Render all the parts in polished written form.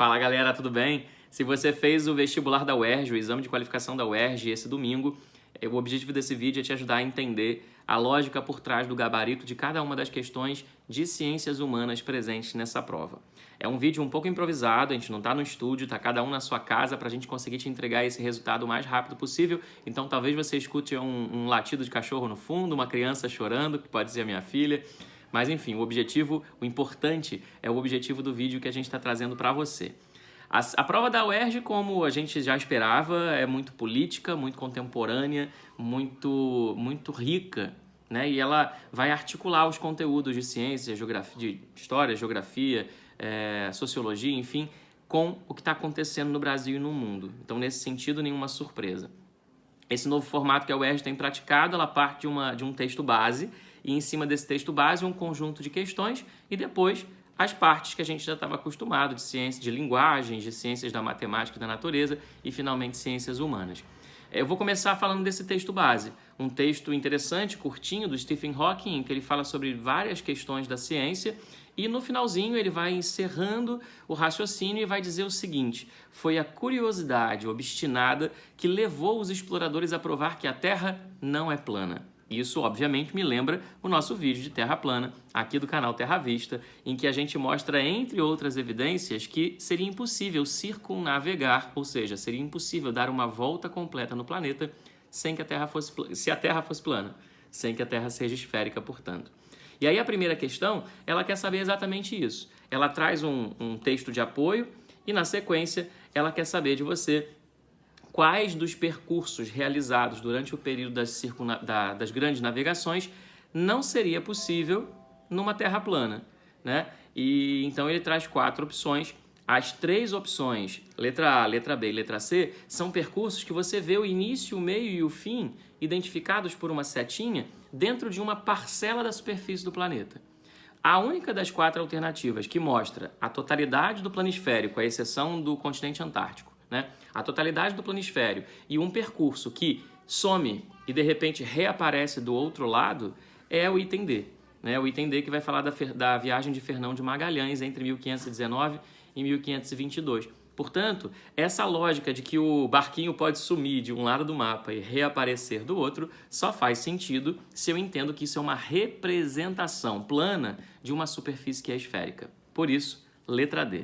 Fala galera, tudo bem? Se você fez o vestibular da UERJ, o exame de qualificação da UERJ esse domingo, o objetivo desse vídeo é te ajudar a entender a lógica por trás do gabarito de cada uma das questões de ciências humanas presentes nessa prova. É um vídeo um pouco improvisado, a gente não está no estúdio, está cada um na sua casa para a gente conseguir te entregar esse resultado o mais rápido possível. Então talvez você escute um latido de cachorro no fundo, uma criança chorando, que pode ser a minha filha. Mas enfim, o importante é o objetivo do vídeo que a gente está trazendo para você. A prova da UERJ, como a gente já esperava, é muito política, muito contemporânea, muito rica, né? E ela vai articular os conteúdos de ciência, de história, geografia, sociologia, enfim, com o que está acontecendo no Brasil e no mundo. Então, nesse sentido, nenhuma surpresa. Esse novo formato que a UERJ tem praticado, ela parte de um texto base, e em cima desse texto base um conjunto de questões e depois as partes que a gente já estava acostumado, de ciência, de linguagens, de ciências da matemática e da natureza e finalmente ciências humanas. Eu vou começar falando desse texto base, um texto interessante, curtinho, do Stephen Hawking, em que ele fala sobre várias questões da ciência e no finalzinho ele vai encerrando o raciocínio e vai dizer o seguinte: foi a curiosidade obstinada que levou os exploradores a provar que a Terra não é plana. Isso, obviamente, me lembra o nosso vídeo de Terra plana, aqui do canal Terra Vista, em que a gente mostra, entre outras evidências, que seria impossível circunnavegar, ou seja, seria impossível dar uma volta completa no planeta sem que a Terra se a Terra fosse plana, sem que a Terra seja esférica, portanto. E aí a primeira questão, ela quer saber exatamente isso. Ela traz um texto de apoio e, na sequência, ela quer saber de você quais dos percursos realizados durante o período das grandes navegações não seria possível numa Terra plana, né? E então ele traz 4 opções. As 3 opções, letra A, letra B e letra C, são percursos que você vê o início, o meio e o fim identificados por uma setinha dentro de uma parcela da superfície do planeta. A única das 4 alternativas que mostra a totalidade do planisférico, à exceção do continente antártico, né? A totalidade do planisfério e um percurso que some e de repente reaparece do outro lado é o item D, né? O item D que vai falar da viagem de Fernão de Magalhães entre 1519 e 1522. Portanto, essa lógica de que o barquinho pode sumir de um lado do mapa e reaparecer do outro só faz sentido se eu entendo que isso é uma representação plana de uma superfície que é esférica. Por isso, letra D.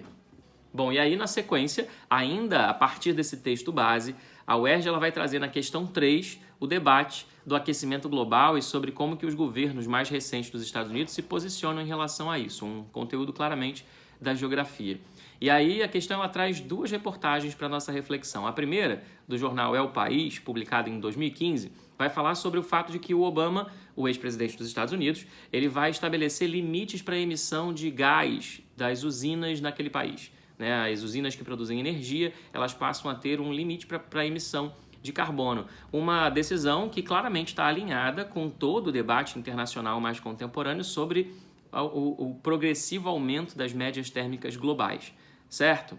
Bom, e aí na sequência, ainda a partir desse texto base, a UERJ ela vai trazer na questão 3 o debate do aquecimento global e sobre como que os governos mais recentes dos Estados Unidos se posicionam em relação a isso, um conteúdo claramente da geografia. E aí a questão ela traz 2 reportagens para a nossa reflexão. A primeira, do jornal É o País, publicada em 2015, vai falar sobre o fato de que o Obama, o ex-presidente dos Estados Unidos, ele vai estabelecer limites para a emissão de gás das usinas naquele país. As usinas que produzem energia, elas passam a ter um limite para a emissão de carbono. Uma decisão que claramente está alinhada com todo o debate internacional mais contemporâneo sobre o progressivo aumento das médias térmicas globais, certo?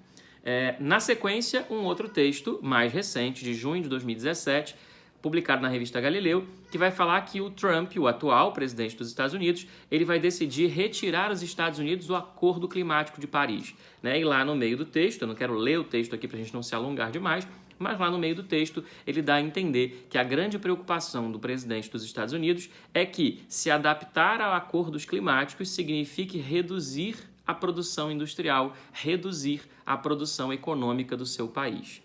Na sequência, um outro texto mais recente, de junho de 2017, publicado na revista Galileu, que vai falar que o Trump, o atual presidente dos Estados Unidos, ele vai decidir retirar os Estados Unidos do Acordo Climático de Paris, né? E lá no meio do texto, eu não quero ler o texto aqui para a gente não se alongar demais, mas lá no meio do texto ele dá a entender que a grande preocupação do presidente dos Estados Unidos é que se adaptar a acordos climáticos signifique reduzir a produção industrial, reduzir a produção econômica do seu país.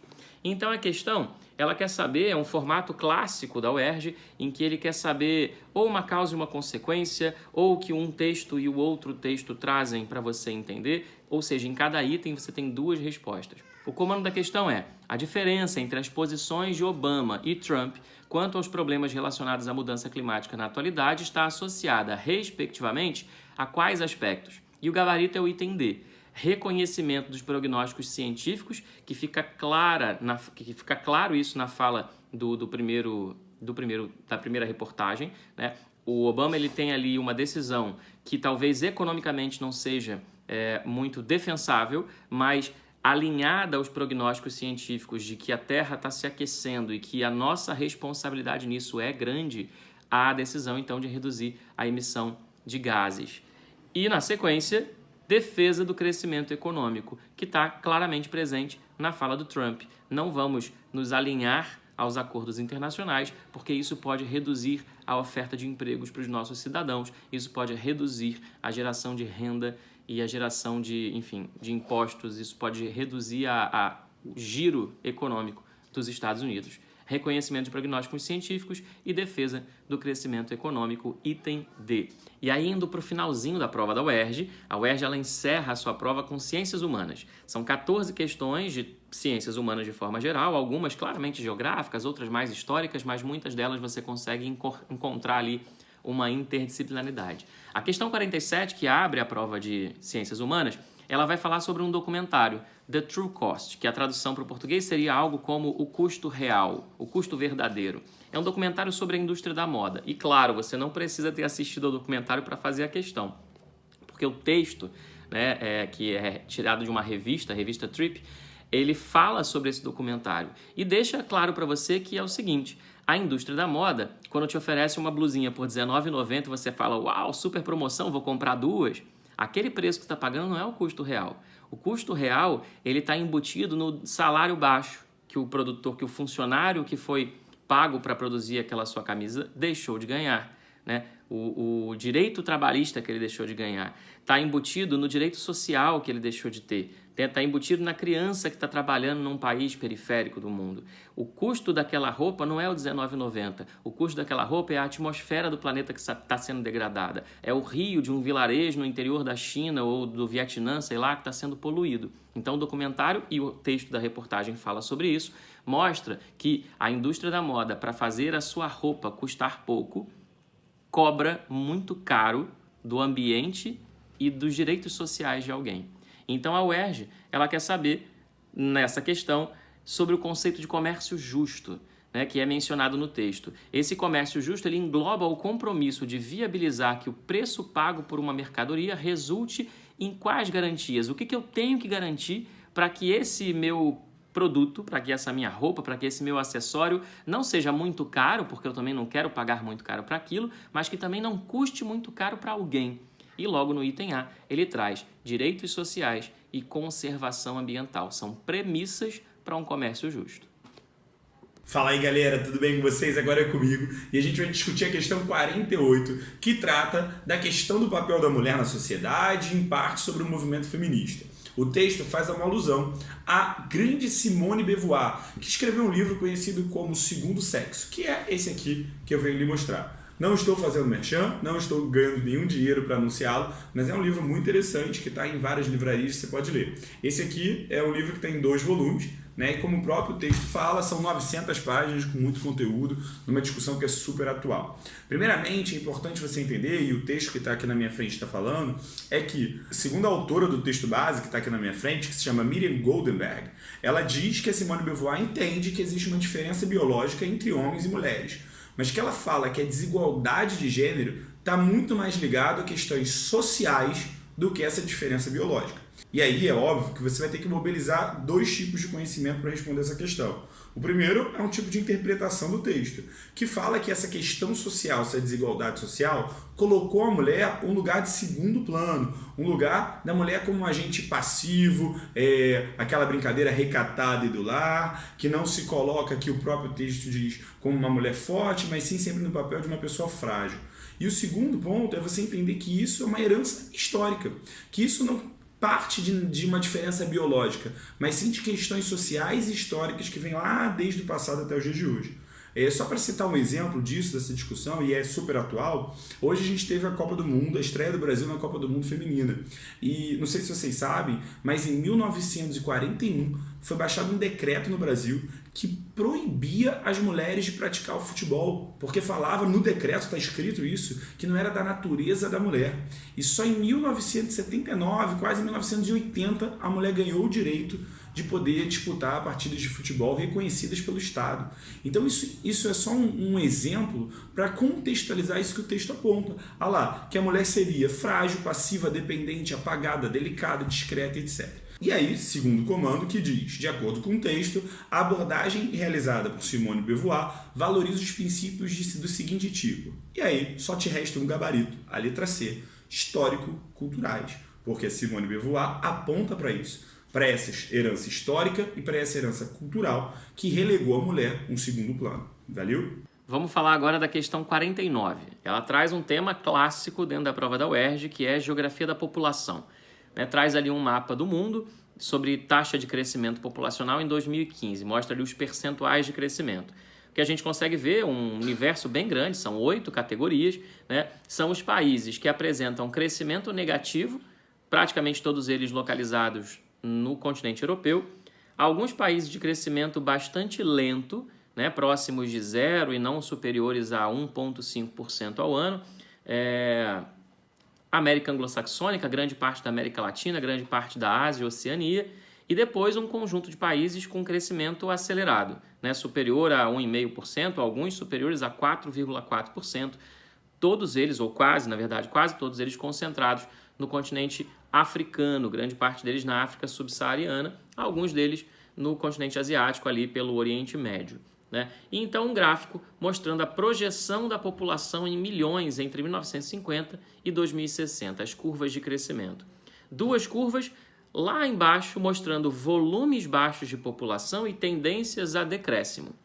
Então a questão, ela quer saber, é um formato clássico da UERJ, em que ele quer saber ou uma causa e uma consequência, ou que um texto e o outro texto trazem para você entender, ou seja, em cada item você tem 2 respostas. O comando da questão é: a diferença entre as posições de Obama e Trump quanto aos problemas relacionados à mudança climática na atualidade está associada, respectivamente, a quais aspectos? E o gabarito é o item D. Reconhecimento dos prognósticos científicos, que fica claro isso na fala da primeira reportagem, né? O Obama ele tem ali uma decisão que talvez economicamente não seja muito defensável, mas alinhada aos prognósticos científicos de que a Terra está se aquecendo e que a nossa responsabilidade nisso é grande, há a decisão então de reduzir a emissão de gases. E na sequência, defesa do crescimento econômico, que está claramente presente na fala do Trump. Não vamos nos alinhar aos acordos internacionais, porque isso pode reduzir a oferta de empregos para os nossos cidadãos, isso pode reduzir a geração de renda e a geração de impostos, isso pode reduzir o giro econômico dos Estados Unidos. Reconhecimento de prognósticos científicos e defesa do crescimento econômico, item D. E aí, indo para o finalzinho da prova da UERJ, a UERJ ela encerra a sua prova com ciências humanas. São 14 questões de ciências humanas de forma geral, algumas claramente geográficas, outras mais históricas, mas muitas delas você consegue encontrar ali uma interdisciplinaridade. A questão 47, que abre a prova de ciências humanas, ela vai falar sobre um documentário, The True Cost, que a tradução para o português seria algo como o custo real, o custo verdadeiro. É um documentário sobre a indústria da moda. E claro, você não precisa ter assistido ao documentário para fazer a questão, porque o texto, que é tirado de uma revista, a revista Trip, ele fala sobre esse documentário e deixa claro para você que é o seguinte: a indústria da moda, quando te oferece uma blusinha por R$19,90, você fala, uau, super promoção, vou comprar duas. Aquele preço que você está pagando não é o custo real. O custo real ele está embutido no salário baixo que o produtor, que o funcionário que foi pago para produzir aquela sua camisa deixou de ganhar, né? O direito trabalhista que ele deixou de ganhar está embutido no direito social que ele deixou de ter. Está embutido na criança que está trabalhando num país periférico do mundo. O custo daquela roupa não é o R$19,90. O custo daquela roupa é a atmosfera do planeta que está sendo degradada. É o rio de um vilarejo no interior da China ou do Vietnã, sei lá, que está sendo poluído. Então o documentário e o texto da reportagem fala sobre isso, mostra que a indústria da moda, para fazer a sua roupa custar pouco, cobra muito caro do ambiente e dos direitos sociais de alguém. Então a UERJ ela quer saber, nessa questão, sobre o conceito de comércio justo, né, que é mencionado no texto. Esse comércio justo ele engloba o compromisso de viabilizar que o preço pago por uma mercadoria resulte em quais garantias? O que eu tenho que garantir para que esse meu produto, para que essa minha roupa, para que esse meu acessório não seja muito caro, porque eu também não quero pagar muito caro para aquilo, mas que também não custe muito caro para alguém. E logo no item A, ele traz direitos sociais e conservação ambiental. São premissas para um comércio justo. Fala aí galera, tudo bem com vocês? Agora é comigo e a gente vai discutir a questão 48, que trata da questão do papel da mulher na sociedade e em parte sobre o movimento feminista. O texto faz uma alusão à grande Simone de Beauvoir, que escreveu um livro conhecido como Segundo Sexo, que é esse aqui que eu venho lhe mostrar. Não estou fazendo merchan, não estou ganhando nenhum dinheiro para anunciá-lo, mas é um livro muito interessante que está em várias livrarias que você pode ler. Esse aqui é um livro que tem 2 volumes, né? E como o próprio texto fala, são 900 páginas com muito conteúdo, numa discussão que é super atual. Primeiramente, é importante você entender, e o texto que está aqui na minha frente está falando, é que, segundo a autora do texto base que está aqui na minha frente, que se chama Miriam Goldenberg, ela diz que a Simone de Beauvoir entende que existe uma diferença biológica entre homens e mulheres, mas que ela fala que a desigualdade de gênero está muito mais ligada a questões sociais do que essa diferença biológica. E aí é óbvio que você vai ter que mobilizar 2 tipos de conhecimento para responder essa questão. O primeiro é um tipo de interpretação do texto, que fala que essa questão social, essa desigualdade social, colocou a mulher um lugar de segundo plano, um lugar da mulher como um agente passivo, aquela brincadeira recatada e do lar, que não se coloca, que o próprio texto diz, como uma mulher forte, mas sim sempre no papel de uma pessoa frágil. E o segundo ponto é você entender que isso é uma herança histórica, que isso não parte de uma diferença biológica, mas sim de questões sociais e históricas que vêm lá desde o passado até os dias de hoje. Só para citar um exemplo disso, dessa discussão, e é super atual, hoje a gente teve a Copa do Mundo, a estreia do Brasil na Copa do Mundo feminina. E não sei se vocês sabem, mas em 1941 foi baixado um decreto no Brasil que proibia as mulheres de praticar o futebol, porque falava, no decreto está escrito isso, que não era da natureza da mulher. E só em 1979, quase 1980, a mulher ganhou o direito de poder disputar partidas de futebol reconhecidas pelo Estado. Então isso é só um exemplo para contextualizar isso que o texto aponta. Olha lá, que a mulher seria frágil, passiva, dependente, apagada, delicada, discreta, etc. E aí, segundo o comando, que diz, de acordo com o texto, a abordagem realizada por Simone de Beauvoir valoriza os princípios do seguinte tipo. E aí, só te resta um gabarito, a letra C, histórico-culturais. porque a Simone de Beauvoir aponta para isso, para essa herança histórica e para essa herança cultural que relegou a mulher um segundo plano. Valeu? Vamos falar agora da questão 49. Ela traz um tema clássico dentro da prova da UERJ, que é geografia da população. Traz ali um mapa do mundo sobre taxa de crescimento populacional em 2015, mostra ali os percentuais de crescimento. O que a gente consegue ver, um universo bem grande, são 8 categorias, são os países que apresentam crescimento negativo, praticamente todos eles localizados no continente europeu, alguns países de crescimento bastante lento, próximos de zero e não superiores a 1,5% ao ano, América anglo-saxônica, grande parte da América Latina, grande parte da Ásia e Oceania, e depois um conjunto de países com crescimento acelerado, superior a 1,5%, alguns superiores a 4,4%, todos eles, ou quase, na verdade, quase todos eles concentrados no continente africano, grande parte deles na África subsaariana, alguns deles no continente asiático, ali pelo Oriente Médio. E então um gráfico mostrando a projeção da população em milhões entre 1950 e 2060, as curvas de crescimento. Duas curvas lá embaixo mostrando volumes baixos de população e tendências a decréscimo.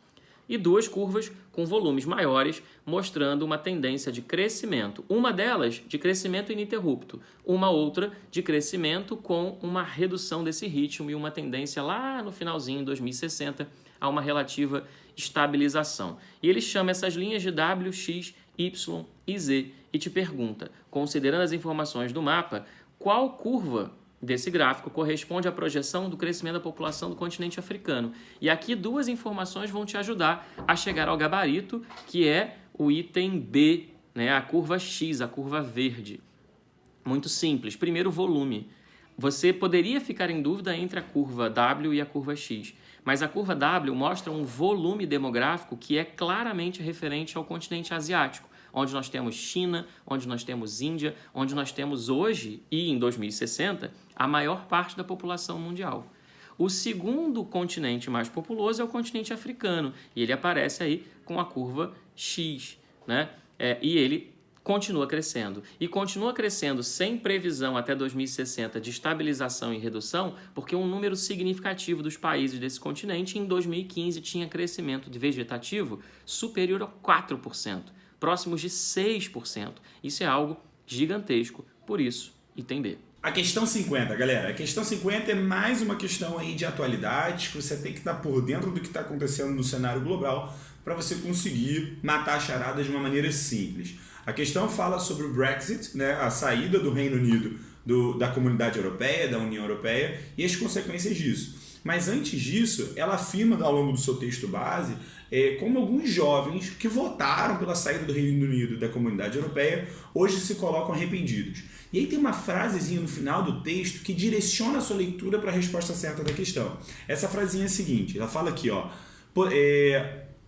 E duas curvas com volumes maiores mostrando uma tendência de crescimento. Uma delas de crescimento ininterrupto, uma outra de crescimento com uma redução desse ritmo e uma tendência lá no finalzinho, 2060, a uma relativa estabilização. E ele chama essas linhas de W, X, Y e Z e te pergunta, considerando as informações do mapa, qual curva desse gráfico corresponde à projeção do crescimento da população do continente africano. E aqui duas informações vão te ajudar a chegar ao gabarito, que é o item B, a curva X, a curva verde. Muito simples. Primeiro, volume. Você poderia ficar em dúvida entre a curva W e a curva X, mas a curva W mostra um volume demográfico que é claramente referente ao continente asiático, onde nós temos China, onde nós temos Índia, onde nós temos hoje e em 2060 a maior parte da população mundial. O segundo continente mais populoso é o continente africano e ele aparece aí com a curva X, e ele continua crescendo. E continua crescendo sem previsão até 2060 de estabilização e redução, porque um número significativo dos países desse continente em 2015 tinha crescimento de vegetativo superior a 4%, próximos de 6%. Isso é algo gigantesco, por isso, item B. A questão 50, galera. A questão 50 é mais uma questão aí de atualidade, que você tem que estar por dentro do que está acontecendo no cenário global para você conseguir matar a charada de uma maneira simples. A questão fala sobre o Brexit, a saída do Reino Unido da Comunidade Europeia, da União Europeia, e as consequências disso. Mas antes disso, ela afirma ao longo do seu texto base como alguns jovens que votaram pela saída do Reino Unido da Comunidade Europeia hoje se colocam arrependidos. E aí tem uma frasezinha no final do texto que direciona a sua leitura para a resposta certa da questão. Essa frasezinha é a seguinte, ela fala aqui,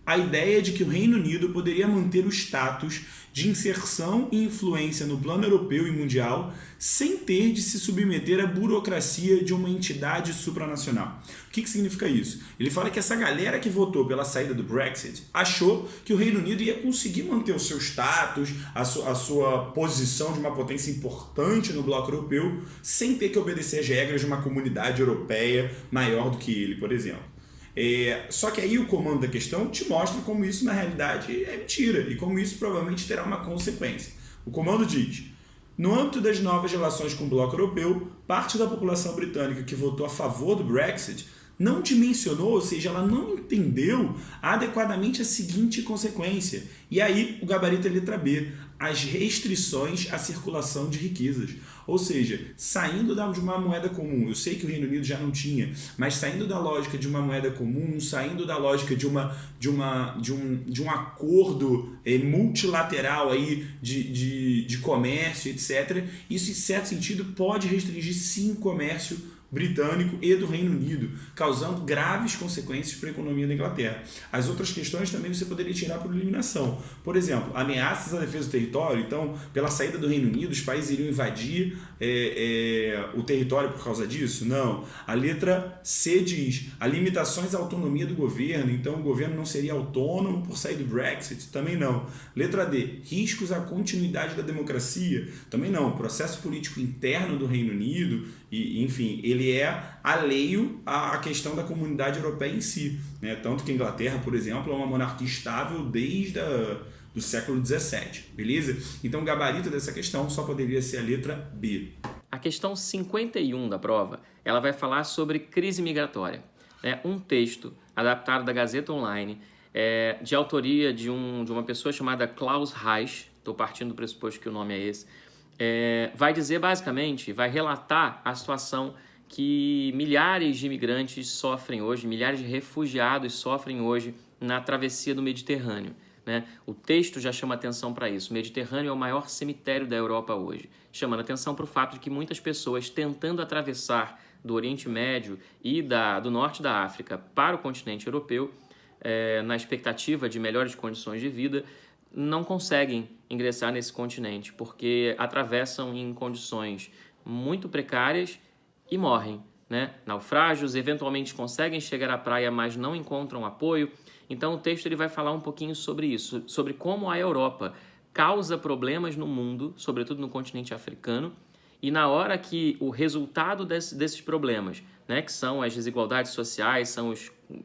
a ideia de que o Reino Unido poderia manter o status de inserção e influência no plano europeu e mundial sem ter de se submeter à burocracia de uma entidade supranacional. O que significa isso? Ele fala que essa galera que votou pela saída do Brexit achou que o Reino Unido ia conseguir manter o seu status, a sua posição de uma potência importante no bloco europeu, sem ter que obedecer às regras de uma comunidade europeia maior do que ele, por exemplo. Só que aí o comando da questão te mostra como isso na realidade é mentira e como isso provavelmente terá uma consequência. O comando diz: no âmbito das novas relações com o bloco europeu, parte da população britânica que votou a favor do Brexit não dimensionou, ou seja, ela não entendeu adequadamente a seguinte consequência. E aí o gabarito é letra B, as restrições à circulação de riquezas. Ou seja, saindo de uma moeda comum, eu sei que o Reino Unido já não tinha, mas saindo da lógica de uma moeda comum, saindo da lógica de um acordo multilateral aí de comércio, etc., isso em certo sentido pode restringir sim o comércio britânico e do Reino Unido, causando graves consequências para a economia da Inglaterra. As outras questões também você poderia tirar por eliminação. Por exemplo, ameaças à defesa do território. Então, pela saída do Reino Unido, os países iriam invadir o território por causa disso? Não. A letra C diz a limitações à autonomia do governo. Então, o governo não seria autônomo por sair do Brexit? Também não. Letra D, riscos à continuidade da democracia? Também não. O processo político interno do Reino Unido, e, enfim, ele é alheio à questão da comunidade europeia em si, né? Tanto que a Inglaterra, por exemplo, é uma monarquia estável desde do século XVII, beleza? Então o gabarito dessa questão só poderia ser a letra B. A questão 51 da prova, ela vai falar sobre crise migratória. Um texto adaptado da Gazeta Online, de autoria de uma pessoa chamada Klaus Reich, estou partindo do pressuposto que o nome é esse, vai dizer basicamente, vai relatar a situação que milhares de imigrantes sofrem hoje, milhares de refugiados sofrem hoje na travessia do Mediterrâneo, né? O texto já chama atenção para isso. O Mediterrâneo é o maior cemitério da Europa hoje, chamando atenção para o fato de que muitas pessoas tentando atravessar do Oriente Médio e do norte da África para o continente europeu, na expectativa de melhores condições de vida, não conseguem ingressar nesse continente, porque atravessam em condições muito precárias e morrem, né? Naufrágios, eventualmente conseguem chegar à praia, mas não encontram apoio. Então o texto ele vai falar um pouquinho sobre isso, sobre como a Europa causa problemas no mundo, sobretudo no continente africano, e na hora que o resultado desses problemas, né, que são as desigualdades sociais, são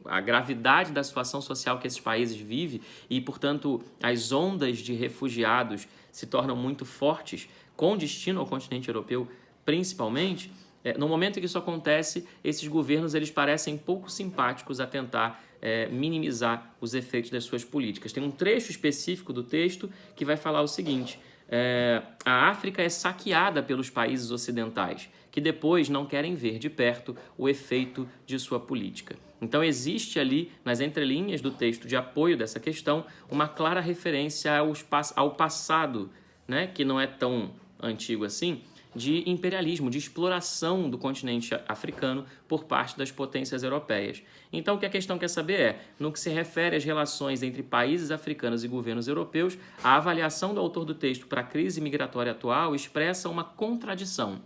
a gravidade da situação social que esses países vivem e, portanto, as ondas de refugiados se tornam muito fortes, com destino ao continente europeu principalmente, no momento em que isso acontece, esses governos eles parecem pouco simpáticos a tentar minimizar os efeitos das suas políticas. Tem um trecho específico do texto que vai falar o seguinte: a África é saqueada pelos países ocidentais, que depois não querem ver de perto o efeito de sua política. Então existe ali, nas entrelinhas do texto de apoio dessa questão, uma clara referência ao passado, né, que não é tão antigo assim, de imperialismo, de exploração do continente africano por parte das potências europeias. Então, o que a questão quer saber é, no que se refere às relações entre países africanos e governos europeus, a avaliação do autor do texto para a crise migratória atual expressa uma contradição.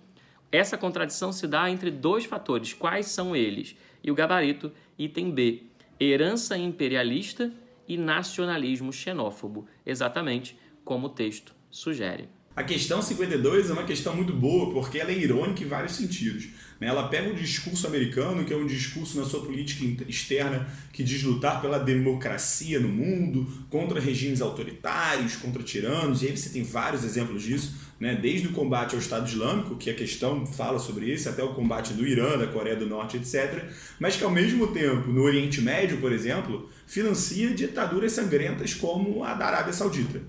Essa contradição se dá entre dois fatores. Quais são eles? E o gabarito, item B, herança imperialista e nacionalismo xenófobo, exatamente como o texto sugere. A questão 52 é uma questão muito boa porque ela é irônica em vários sentidos. Ela pega o discurso americano, que é um discurso na sua política externa que diz lutar pela democracia no mundo, contra regimes autoritários, contra tiranos, e aí você tem vários exemplos disso, desde o combate ao Estado Islâmico, que a questão fala sobre isso, até o combate do Irã, da Coreia do Norte, etc., mas que ao mesmo tempo, no Oriente Médio, por exemplo, financia ditaduras sangrentas como a da Arábia Saudita.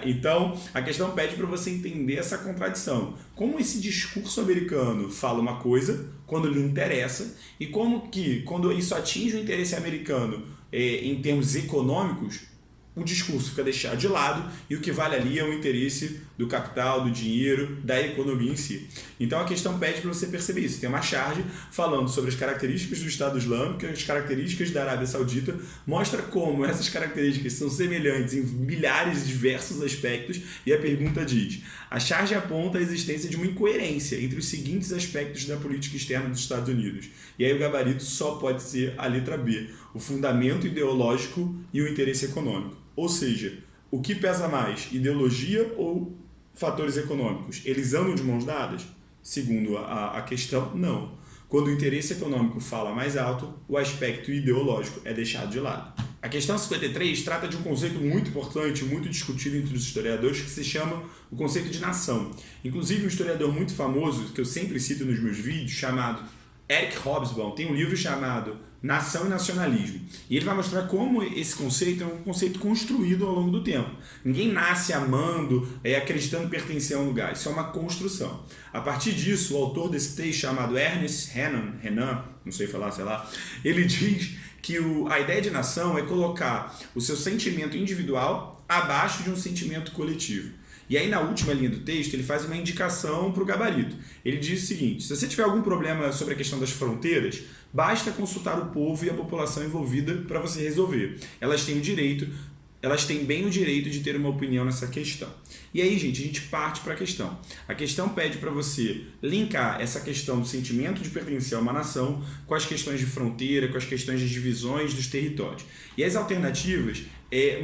Então, a questão pede para você entender essa contradição. Como esse discurso americano fala uma coisa quando lhe interessa e como que, quando isso atinge o interesse americano em termos econômicos, o discurso fica deixado de lado e o que vale ali é o interesse do capital, do dinheiro, da economia em si. Então a questão pede para você perceber isso. Tem uma charge falando sobre as características do Estado Islâmico, as características da Arábia Saudita, mostra como essas características são semelhantes em milhares de diversos aspectos e a pergunta diz: a charge aponta a existência de uma incoerência entre os seguintes aspectos da política externa dos Estados Unidos. E aí o gabarito só pode ser a letra B, o fundamento ideológico e o interesse econômico. Ou seja, o que pesa mais, ideologia ou fatores econômicos? Eles andam de mãos dadas? Segundo a questão, não. Quando o interesse econômico fala mais alto, o aspecto ideológico é deixado de lado. A questão 53 trata de um conceito muito importante, muito discutido entre os historiadores, que se chama o conceito de nação. Inclusive, um historiador muito famoso, que eu sempre cito nos meus vídeos, chamado Eric Hobsbawm, tem um livro chamado Nação e Nacionalismo. E ele vai mostrar como esse conceito é um conceito construído ao longo do tempo. Ninguém nasce amando, acreditando pertencer a um lugar. Isso é uma construção. A partir disso, o autor desse texto, chamado Ernest Renan, não sei falar, ele diz que a ideia de nação é colocar o seu sentimento individual abaixo de um sentimento coletivo. E aí, na última linha do texto, ele faz uma indicação para o gabarito. Ele diz o seguinte: se você tiver algum problema sobre a questão das fronteiras, basta consultar o povo e a população envolvida para você resolver. Elas têm bem o direito de ter uma opinião nessa questão. E aí, gente, a gente parte para a questão. A questão pede para você linkar essa questão do sentimento de pertencer a uma nação com as questões de fronteira, com as questões de divisões dos territórios. E as alternativas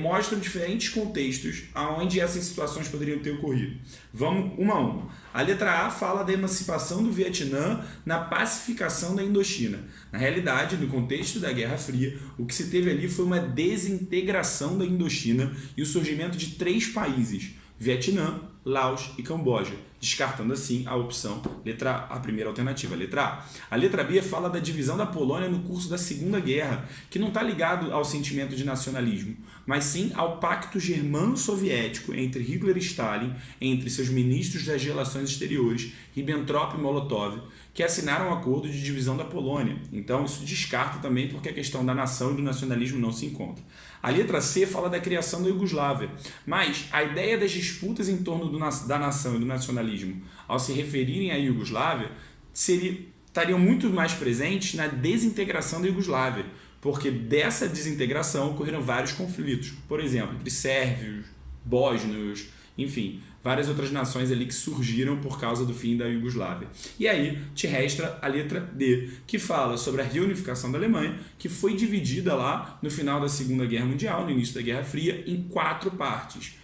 mostram diferentes contextos onde essas situações poderiam ter ocorrido. Vamos uma a uma. A letra A fala da emancipação do Vietnã na pacificação da Indochina. Na realidade, no contexto da Guerra Fria, o que se teve ali foi uma desintegração da Indochina e o surgimento de 3 países: Vietnã, Laos e Camboja, descartando assim a opção letra A, a primeira alternativa, a letra A. A letra B fala da divisão da Polônia no curso da Segunda Guerra, que não está ligado ao sentimento de nacionalismo, mas sim ao pacto germano-soviético entre Hitler e Stalin, entre seus ministros das relações exteriores, Ribbentrop e Molotov, que assinaram um acordo de divisão da Polônia. Então isso descarta também porque a questão da nação e do nacionalismo não se encontra. A letra C fala da criação da Iugoslávia, mas a ideia das disputas em torno da nação e do nacionalismo, ao se referirem à Iugoslávia, estariam muito mais presentes na desintegração da Iugoslávia, porque dessa desintegração ocorreram vários conflitos, por exemplo, entre sérvios, bósnios, enfim, várias outras nações ali que surgiram por causa do fim da Iugoslávia. E aí te resta a letra D, que fala sobre a reunificação da Alemanha, que foi dividida lá no final da Segunda Guerra Mundial, no início da Guerra Fria, em 4 partes.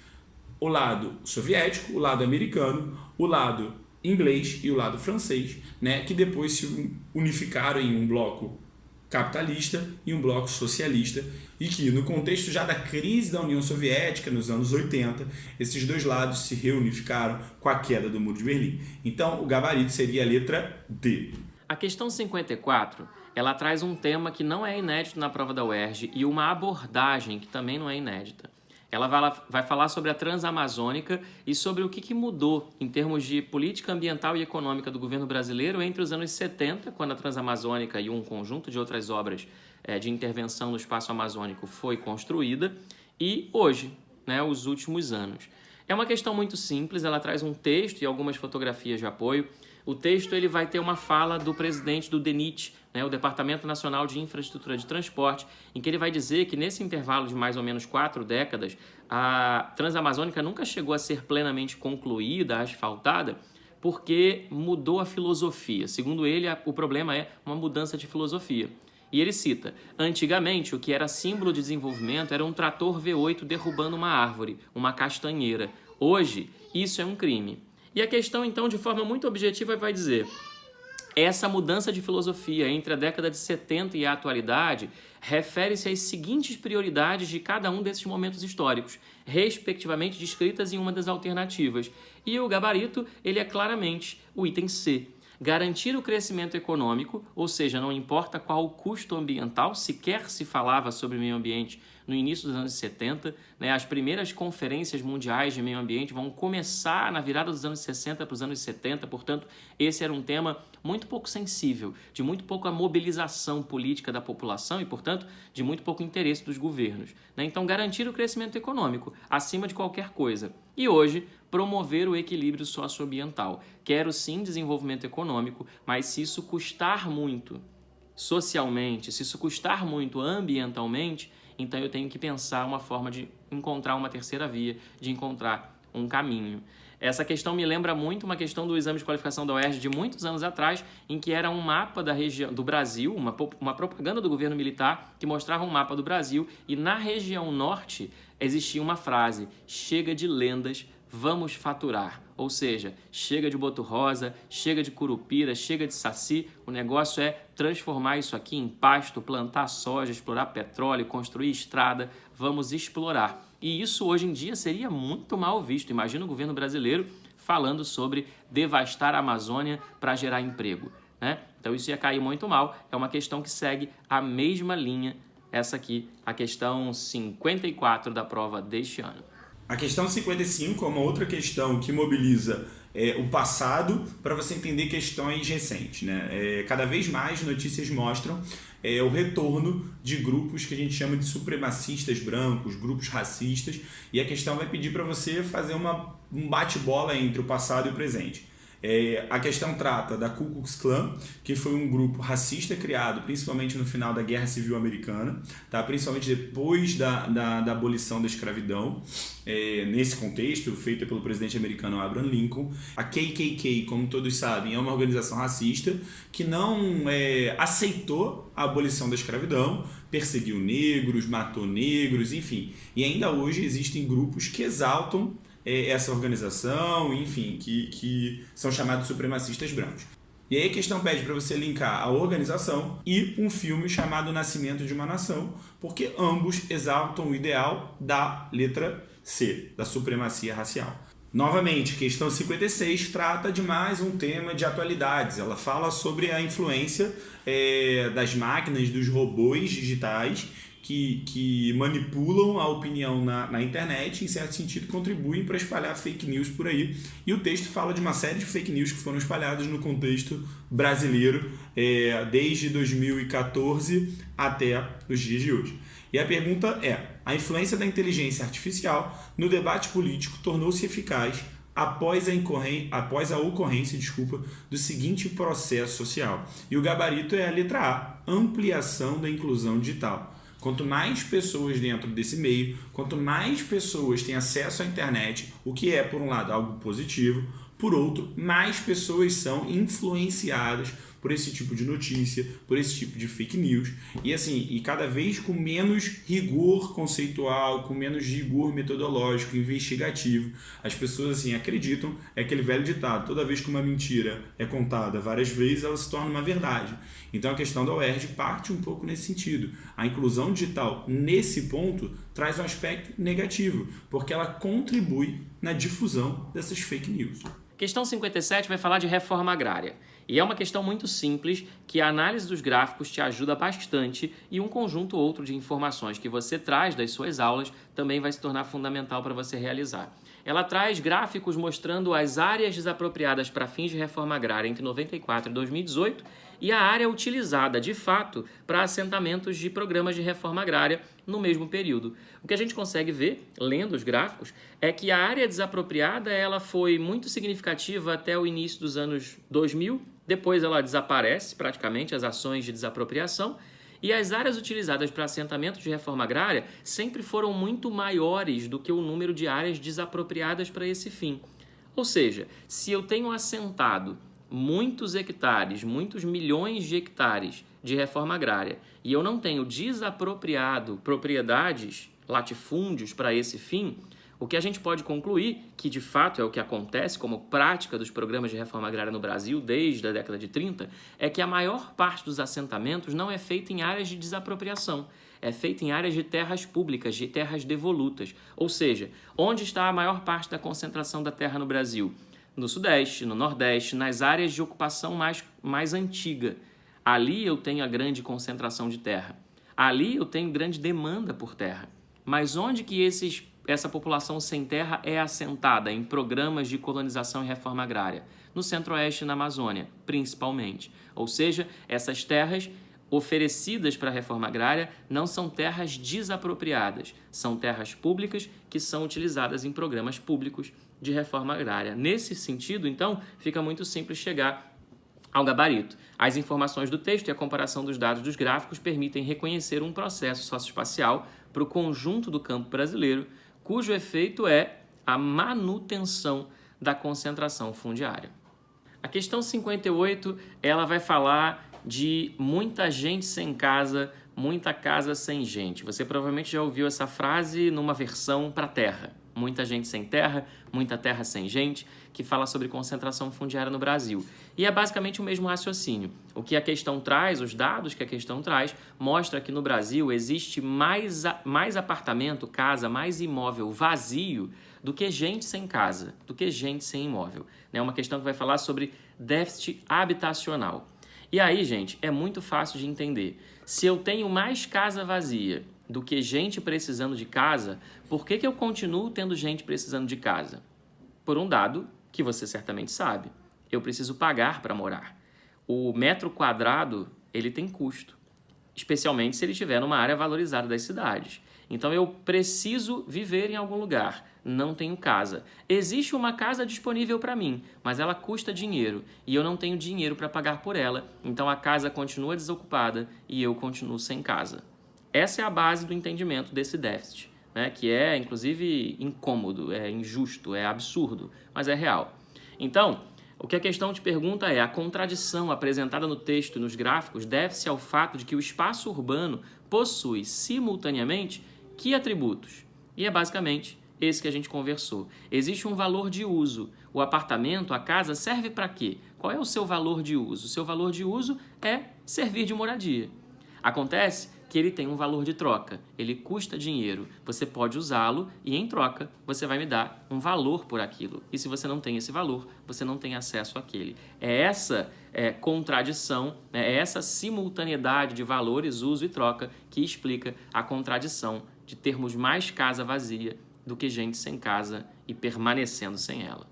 O lado soviético, o lado americano, o lado inglês e o lado francês, né, que depois se unificaram em um bloco capitalista e um bloco socialista, e que no contexto já da crise da União Soviética nos anos 80, esses dois lados se reunificaram com a queda do Muro de Berlim. Então o gabarito seria a letra D. A questão 54, ela traz um tema que não é inédito na prova da UERJ e uma abordagem que também não é inédita. Ela vai falar sobre a Transamazônica e sobre o que mudou em termos de política ambiental e econômica do governo brasileiro entre os anos 70, quando a Transamazônica e um conjunto de outras obras de intervenção no espaço amazônico foi construída, e hoje, né, os últimos anos. É uma questão muito simples, ela traz um texto e algumas fotografias de apoio. O texto ele vai ter uma fala do presidente do DENIT, né, o Departamento Nacional de Infraestrutura de Transporte, em que ele vai dizer que nesse intervalo de mais ou menos 4 décadas, a Transamazônica nunca chegou a ser plenamente concluída, asfaltada, porque mudou a filosofia. Segundo ele, o problema é uma mudança de filosofia. E ele cita: antigamente o que era símbolo de desenvolvimento era um trator V8 derrubando uma árvore, uma castanheira. Hoje, isso é um crime. E a questão, então, de forma muito objetiva, vai dizer: essa mudança de filosofia entre a década de 70 e a atualidade refere-se às seguintes prioridades de cada um desses momentos históricos, respectivamente descritas em uma das alternativas. E o gabarito, ele é claramente o item C. Garantir o crescimento econômico, ou seja, não importa qual o custo ambiental, sequer se falava sobre meio ambiente no início dos anos 70, né? As primeiras conferências mundiais de meio ambiente vão começar na virada dos anos 60 para os anos 70, portanto, esse era um tema muito pouco sensível, de muito pouca mobilização política da população e, portanto, de muito pouco interesse dos governos, né? Então, garantir o crescimento econômico acima de qualquer coisa. E hoje, promover o equilíbrio socioambiental. Quero sim desenvolvimento econômico, mas se isso custar muito socialmente, se isso custar muito ambientalmente, então eu tenho que pensar uma forma de encontrar uma terceira via, de encontrar um caminho. Essa questão me lembra muito uma questão do exame de qualificação da UERJ de muitos anos atrás, em que era um mapa da região do Brasil, uma propaganda do governo militar que mostrava um mapa do Brasil, e na região norte existia uma frase: chega de lendas, vamos faturar. Ou seja, chega de boto rosa, chega de curupira, chega de saci, o negócio é transformar isso aqui em pasto, plantar soja, explorar petróleo, construir estrada, vamos explorar. E isso hoje em dia seria muito mal visto. Imagina o governo brasileiro falando sobre devastar a Amazônia para gerar emprego, né? Então isso ia cair muito mal. É uma questão que segue a mesma linha, essa aqui, a questão 54 da prova deste ano. A questão 55 é uma outra questão que mobiliza o passado para você entender questões recentes, né? Cada vez mais notícias mostram o retorno de grupos que a gente chama de supremacistas brancos, grupos racistas, e a questão vai pedir para você fazer um bate-bola entre o passado e o presente. A questão trata da Ku Klux Klan, que foi um grupo racista criado principalmente no final da Guerra Civil Americana, tá? Principalmente depois da abolição da escravidão, nesse contexto, feita pelo presidente americano Abraham Lincoln. A KKK, como todos sabem, é uma organização racista que não aceitou a abolição da escravidão, perseguiu negros, matou negros, enfim. E ainda hoje existem grupos que exaltam essa organização, enfim, que são chamados supremacistas brancos. E aí a questão pede para você linkar a organização e um filme chamado Nascimento de uma Nação, porque ambos exaltam o ideal da letra C, da supremacia racial. Novamente, questão 56 trata de mais um tema de atualidades. Ela fala sobre a influência das máquinas, dos robôs digitais, que manipulam a opinião na internet e, em certo sentido, contribuem para espalhar fake news por aí. E o texto fala de uma série de fake news que foram espalhadas no contexto brasileiro desde 2014 até os dias de hoje. E a pergunta é: a influência da inteligência artificial no debate político tornou-se eficaz após a ocorrência do seguinte processo social. E o gabarito é a letra A: ampliação da inclusão digital. Quanto mais pessoas dentro desse meio, quanto mais pessoas têm acesso à internet, o que é, por um lado, algo positivo, por outro, mais pessoas são influenciadas por esse tipo de notícia, por esse tipo de fake news, e cada vez com menos rigor conceitual, com menos rigor metodológico, investigativo. As pessoas acreditam, é aquele velho ditado: toda vez que uma mentira é contada várias vezes, ela se torna uma verdade. Então a questão da UERJ parte um pouco nesse sentido. A inclusão digital, nesse ponto, traz um aspecto negativo, porque ela contribui na difusão dessas fake news. Questão 57 vai falar de reforma agrária. E é uma questão muito simples, que a análise dos gráficos te ajuda bastante, e um conjunto outro de informações que você traz das suas aulas também vai se tornar fundamental para você realizar. Ela traz gráficos mostrando as áreas desapropriadas para fins de reforma agrária entre 94 e 2018 e a área utilizada, de fato, para assentamentos de programas de reforma agrária no mesmo período. O que a gente consegue ver, lendo os gráficos, é que a área desapropriada ela foi muito significativa até o início dos anos 2000, depois ela desaparece praticamente, as ações de desapropriação, e as áreas utilizadas para assentamentos de reforma agrária sempre foram muito maiores do que o número de áreas desapropriadas para esse fim. Ou seja, se eu tenho assentado muitos hectares, muitos milhões de hectares de reforma agrária, e eu não tenho desapropriado propriedades, latifúndios para esse fim, o que a gente pode concluir, que de fato é o que acontece como prática dos programas de reforma agrária no Brasil desde a década de 30, é que a maior parte dos assentamentos não é feita em áreas de desapropriação, é feita em áreas de terras públicas, de terras devolutas. Ou seja, onde está a maior parte da concentração da terra no Brasil? No Sudeste, no Nordeste, nas áreas de ocupação mais antiga. Ali eu tenho a grande concentração de terra. Ali eu tenho grande demanda por terra. Mas onde que essa população sem terra é assentada em programas de colonização e reforma agrária? No Centro-Oeste e na Amazônia, principalmente. Ou seja, essas terras oferecidas para a reforma agrária não são terras desapropriadas, são terras públicas que são utilizadas em programas públicos de reforma agrária. Nesse sentido, então, fica muito simples chegar ao gabarito. As informações do texto e a comparação dos dados dos gráficos permitem reconhecer um processo socioespacial para o conjunto do campo brasileiro, cujo efeito é a manutenção da concentração fundiária. A questão 58, ela vai falar de muita gente sem casa, muita casa sem gente. Você provavelmente já ouviu essa frase numa versão para terra. Muita gente sem terra, muita terra sem gente, que fala sobre concentração fundiária no Brasil. E é basicamente o mesmo raciocínio. O que a questão traz, os dados que a questão traz, mostra que no Brasil existe mais apartamento, casa, mais imóvel vazio do que gente sem casa, do que gente sem imóvel. É uma questão que vai falar sobre déficit habitacional. E aí, gente, é muito fácil de entender. Se eu tenho mais casa vazia do que gente precisando de casa, por que eu continuo tendo gente precisando de casa? Por um dado que você certamente sabe. Eu preciso pagar para morar. O metro quadrado, ele tem custo, especialmente se ele estiver numa área valorizada das cidades. Então eu preciso viver em algum lugar, não tenho casa. Existe uma casa disponível para mim, mas ela custa dinheiro e eu não tenho dinheiro para pagar por ela, então a casa continua desocupada e eu continuo sem casa. Essa é a base do entendimento desse déficit, né? Que é inclusive incômodo, é injusto, é absurdo, mas é real. Então, o que a questão te pergunta é: a contradição apresentada no texto e nos gráficos deve-se ao fato de que o espaço urbano possui simultaneamente que atributos? E é basicamente esse que a gente conversou. Existe um valor de uso. O apartamento, a casa, serve para quê? Qual é o seu valor de uso? O seu valor de uso é servir de moradia. Acontece que ele tem um valor de troca, ele custa dinheiro, você pode usá-lo e em troca você vai me dar um valor por aquilo. E se você não tem esse valor, você não tem acesso àquele. É essa contradição, é essa simultaneidade de valores, uso e troca que explica a contradição de termos mais casa vazia do que gente sem casa e permanecendo sem ela.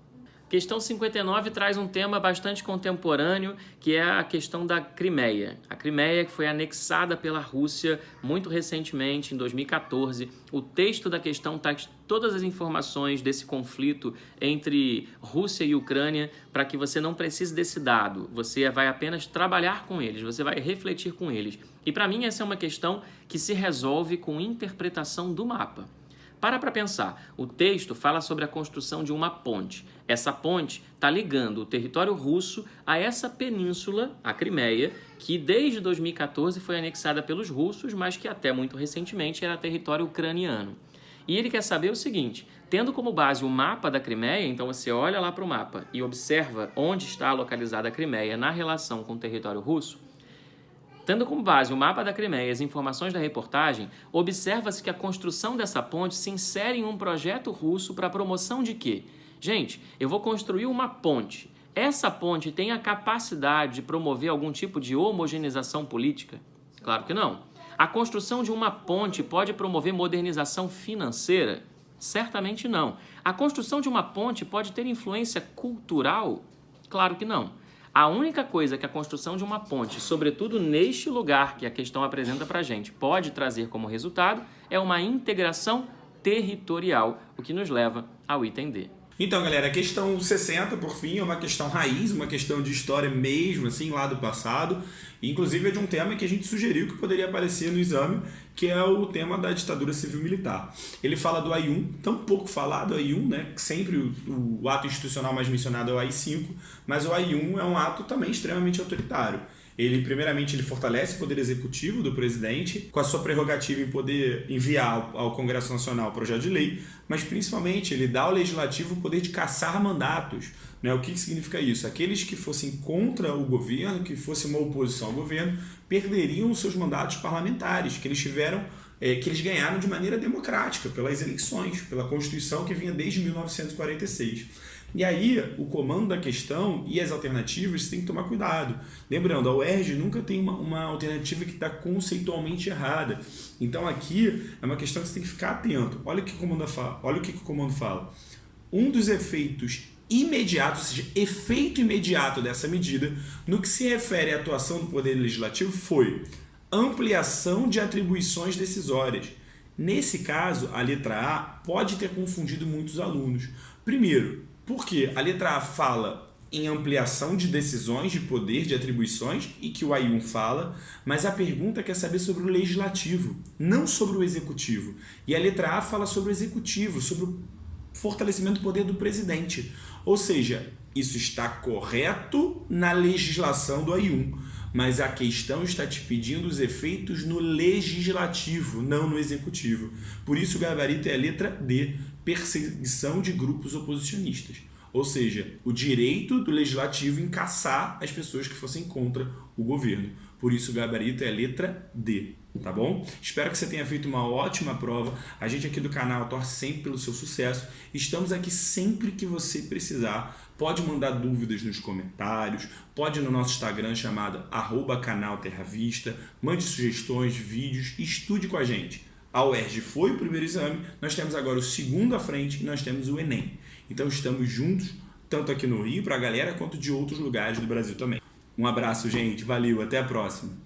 Questão 59 traz um tema bastante contemporâneo, que é a questão da Crimeia. A Crimeia que foi anexada pela Rússia muito recentemente, em 2014. O texto da questão traz todas as informações desse conflito entre Rússia e Ucrânia para que você não precise desse dado. Você vai apenas trabalhar com eles, você vai refletir com eles. E para mim essa é uma questão que se resolve com interpretação do mapa. Para pensar, o texto fala sobre a construção de uma ponte. Essa ponte está ligando o território russo a essa península, a Crimeia, que desde 2014 foi anexada pelos russos, mas que até muito recentemente era território ucraniano. E ele quer saber o seguinte: tendo como base o mapa da Crimeia, então você olha lá para o mapa e observa onde está localizada a Crimeia na relação com o território russo. Tendo como base o mapa da Crimeia e as informações da reportagem, observa-se que a construção dessa ponte se insere em um projeto russo para a promoção de quê? Gente, eu vou construir uma ponte. Essa ponte tem a capacidade de promover algum tipo de homogeneização política? Claro que não. A construção de uma ponte pode promover modernização financeira? Certamente não. A construção de uma ponte pode ter influência cultural? Claro que não. A única coisa que a construção de uma ponte, sobretudo neste lugar que a questão apresenta para a gente, pode trazer como resultado é uma integração territorial, o que nos leva ao item D. Então, galera, a questão 60, por fim, é uma questão raiz, uma questão de história mesmo, assim, lá do passado. Inclusive é de um tema que a gente sugeriu que poderia aparecer no exame, que é o tema da ditadura civil-militar. Ele fala do AI-1, tão pouco falado o AI-1, né? Sempre o ato institucional mais mencionado é o AI-5, mas o AI-1 é um ato também extremamente autoritário. Primeiramente, ele fortalece o poder executivo do presidente, com a sua prerrogativa em poder enviar ao Congresso Nacional o projeto de lei, mas principalmente ele dá ao legislativo o poder de cassar mandatos. Né? O que significa isso? Aqueles que fossem contra o governo, que fossem uma oposição ao governo, perderiam os seus mandatos parlamentares, que eles ganharam de maneira democrática, pelas eleições, pela Constituição que vinha desde 1946. E aí, o comando da questão e as alternativas, você tem que tomar cuidado. Lembrando, a UERJ nunca tem uma alternativa que está conceitualmente errada. Então, aqui é uma questão que você tem que ficar atento. Olha o que o comando fala. Um dos efeitos imediatos, ou seja, efeito imediato dessa medida, no que se refere à atuação do Poder Legislativo, foi ampliação de atribuições decisórias. Nesse caso, a letra A pode ter confundido muitos alunos. Primeiro, porque a letra A fala em ampliação de decisões, de poder, de atribuições, e que o AI-1 fala, mas a pergunta quer saber sobre o legislativo, não sobre o executivo. E a letra A fala sobre o executivo, sobre o fortalecimento do poder do presidente. Ou seja, isso está correto na legislação do AI-1, mas a questão está te pedindo os efeitos no legislativo, não no executivo. Por isso o gabarito é a letra D, perseguição de grupos oposicionistas. Ou seja, o direito do legislativo em caçar as pessoas que fossem contra o governo. Por isso o gabarito é a letra D, tá bom? Espero que você tenha feito uma ótima prova. A gente aqui do canal torce sempre pelo seu sucesso. Estamos aqui sempre que você precisar. Pode mandar dúvidas nos comentários, pode ir no nosso Instagram chamado @canalterravista, mande sugestões, vídeos, estude com a gente. A UERJ foi o primeiro exame, nós temos agora o segundo à frente e nós temos o Enem. Então estamos juntos, tanto aqui no Rio para a galera, quanto de outros lugares do Brasil também. Um abraço, gente. Valeu, até a próxima.